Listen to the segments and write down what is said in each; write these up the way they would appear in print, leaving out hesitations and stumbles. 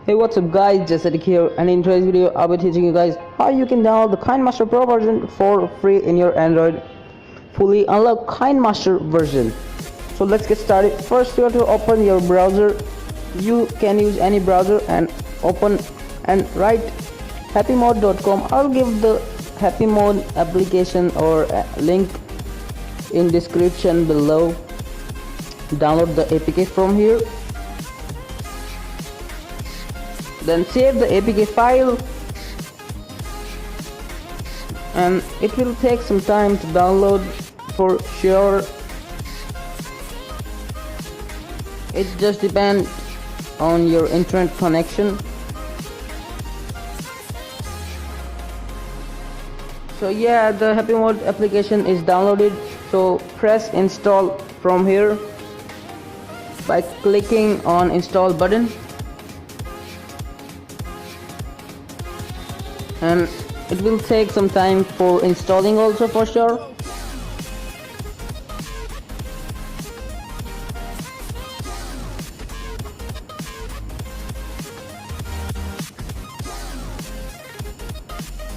Hey, what's up guys, JustCetic here, and in today's video I'll be teaching you guys how you can download the Kinemaster Pro version for free in your Android fully unlocked Kinemaster version. So let's get started. First you have to open your browser. You can use any browser and open and write happymod.com. I'll give the HappyMod application or link in description below. Download the APK from here. Then save the APK file, and it will take some time to download for sure. It just depends on your internet connection. So yeah, the HappyMod application is downloaded, so press install from here by clicking on install button. And it will take some time for installing also for sure.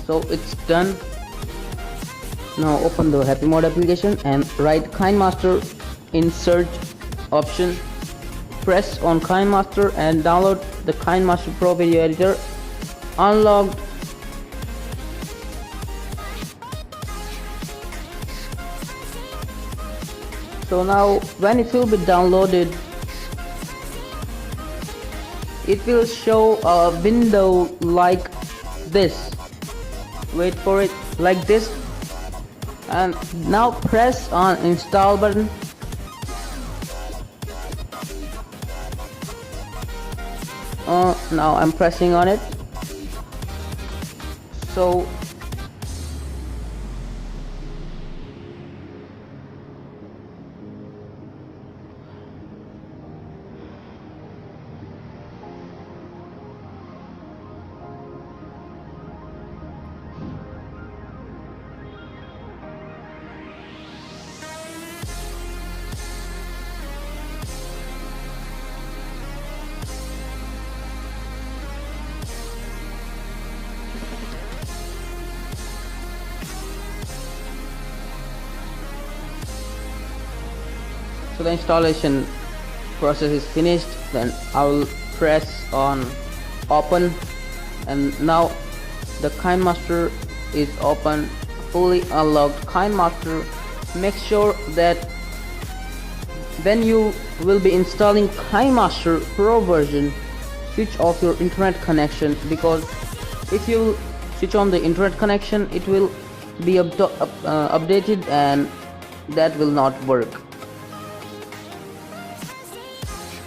So it's done. Now open the HappyMod application and write Kinemaster in search option. Press on Kinemaster and download the Kinemaster Pro video editor unlocked. So now when it will be downloaded, it will show a window like this. Wait for it, like this. And now press on install button. Now I'm pressing on it. So the installation process is finished. Then I will press on open, and now the Kinemaster is open, fully unlocked Kinemaster. Make sure that when you will be installing Kinemaster Pro version, switch off your internet connection, because if you switch on the internet connection, it will be updated and that will not work.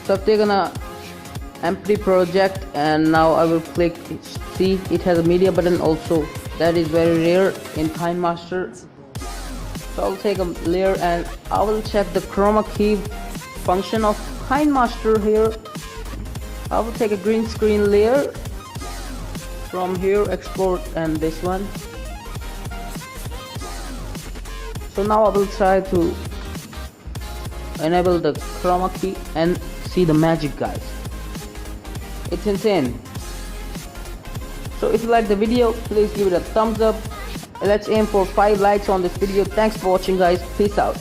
So I've taken a empty project, and now I will click. See, it has a media button also. That is very rare in Kinemaster. So I'll take a layer and I will check the chroma key function of Kinemaster here. I will take a green screen layer from here, export, and this one. So now I will try to enable the chroma key and see the magic, guys. It's insane. So if you like the video, please give it a thumbs up. Let's aim for 5 likes on this video. Thanks for watching, guys. Peace out.